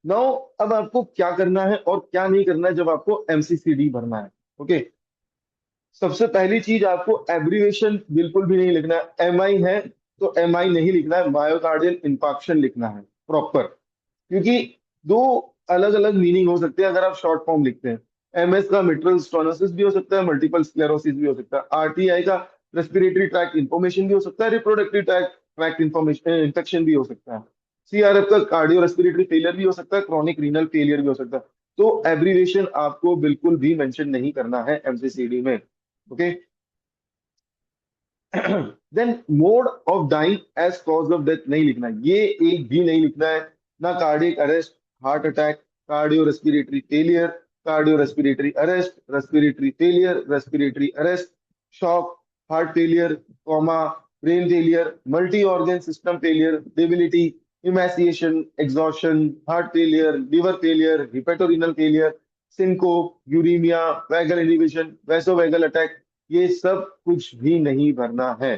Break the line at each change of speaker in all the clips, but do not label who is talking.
Now अब आपको क्या करना है और क्या नहीं करना है जब आपको एमसीसीडी भरना है। ओके, सबसे पहली चीज, आपको एब्रीवेशन बिल्कुल भी नहीं लिखना है। एम आई है तो एम आई नहीं लिखना है, मायोकार्डियल इंफार्क्शन लिखना है प्रॉपर। क्योंकि दो अलग अलग मीनिंग हो सकते हैं अगर आप शॉर्ट फॉर्म लिखते हैं। एमएस का मिट्रल स्टोनोसिस भी हो सकता है, मल्टीपल स्क्लेरोसिस भी हो सकता है। आरटीआई का रेस्पिरेटरी ट्रैक्ट इन्फॉर्मेशन भी हो सकता है, reproductive tract tract information infection भी हो सकता है। सीआरएफ का कार्डियो रेस्पिरेटरी फेलियर भी हो सकता है, क्रॉनिक रीनल फेलियर भी हो सकता है। तो एब्रीवेशन आपको बिल्कुल भी मेंशन नहीं करना है एमसीसीडी में। Okay. Then mode of dying as cause of death नहीं लिखना है, ये एक भी नहीं लिखना है। ना cardiac arrest, heart attack, cardio respiratory failure, cardio respiratory arrest, respiratory failure, respiratory arrest, shock, heart failure, coma, brain failure, multi organ system failure, debility, emaciation, exhaustion, heart failure, liver failure, hepatorenal failure, syncope, uraemia, vagal inhibition, vasovagal attack, ये सब कुछ भी नहीं भरना है।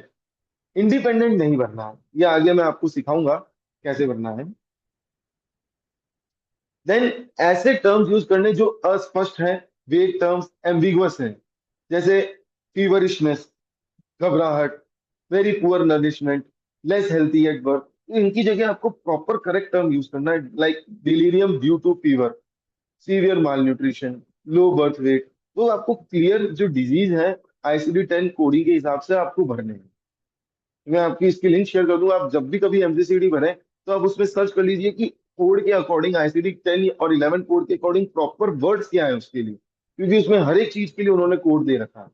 Independent नहीं भरना है, ये आगे मैं आपको सिखाऊंगा कैसे भरना है। देन ऐसे टर्म्स यूज करने जो अस्पष्ट हैं, वेग टर्म्स, एम्बिगुअस हैं, जैसे फीवरिशनेस, घबराहट, very poor nourishment, less healthy at birth. इनकी जगह आपको प्रॉपर करेक्ट टर्म यूज करना है, like delirium due to fever, severe malnutrition, low birth weight. तो आपको क्लियर जो डिजीज है आईसीडी 10 कोडिंग के हिसाब से आपको भरने हैं। मैं आपकी इसकी लिंक शेयर कर दूंगा, आप जब भी कभी एमसीसीडी भरें तो आप उसमें सर्च कर लीजिए कि कोड के अकॉर्डिंग, आईसीडी 10 और 11 कोड के अकॉर्डिंग प्रॉपर वर्ड्स क्या है उसके लिए, क्योंकि उसमें हर एक चीज के लिए उन्होंने कोड दे रखा है।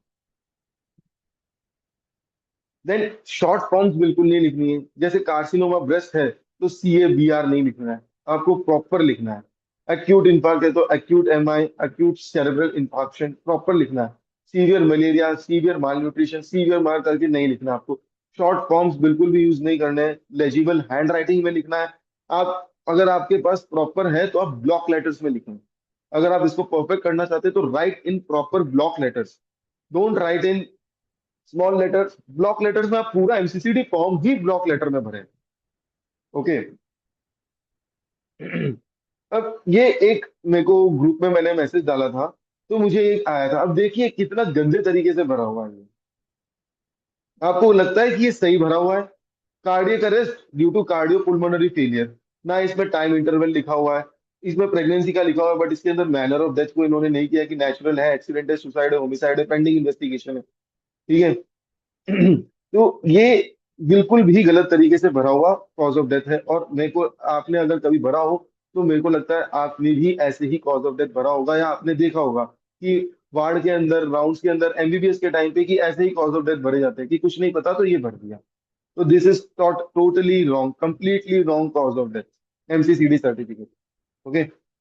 देन शॉर्ट फॉर्म्स बिल्कुल नहीं लिखनी है, जैसे कार्सिनोमा ब्रेस्ट है तो CABR नहीं लिखना है, आपको प्रॉपर लिखना है। एक्यूट इंफार्क्ट है तो acute MI, acute cerebral infarction proper लिखना है। सीवियर मलेरिया, सीवियर माल न्यूट्रिशन, सीवियर मार करके नहीं लिखना आपको। शॉर्ट फॉर्म्स बिल्कुल भी यूज नहीं करने हैं, लेजिबल हैंड राइटिंग में लिखना है। आप अगर आपके पास प्रॉपर है तो आप ब्लॉक लेटर्स में लिखें। अगर आप इसको परफेक्ट करना चाहते हैं तो right in proper block letters, don't write in small letters. Block letters में आप पूरा एमसीसीडी फॉर्म ही ब्लॉक लेटर में भरें। ओके। अब ये एक मेरे को ग्रुप में मैंने मैसेज डाला था तो मुझे एक आया था, अब देखिए कितना गंदे तरीके से भरा हुआ है ये। आपको लगता है कि ये सही भरा हुआ है? Cardiac arrest due to cardio pulmonary failure, ना इसमें टाइम इंटरवल लिखा हुआ है। इसमें प्रेगनेंसी का लिखा हुआ है बट इसके अंदर मैनर ऑफ डेथ को इन्होंने नहीं किया कि नेचुरल है, एक्सीडेंट है, सुसाइड है, होमिसाइड है, पेंडिंग इन्वेस्टिगेशन है। ठीक है। तो ये बिल्कुल भी गलत तरीके से भरा हुआ कॉज ऑफ डेथ है। और मेरे को, आपने अगर कभी भरा हो तो मेरे को लगता है आपने भी ऐसे ही कॉज ऑफ डेथ भरा होगा, या आपने देखा होगा कि वार्ड के अंदर, राउंड्स के अंदर, एमबीबीएस के टाइम पे कि ऐसे ही कॉज ऑफ डेथ भरे जाते हैं कि कुछ नहीं पता तो ये भर दिया। तो this is totally wrong, completely wrong cause of death, MCCD certificate. Okay.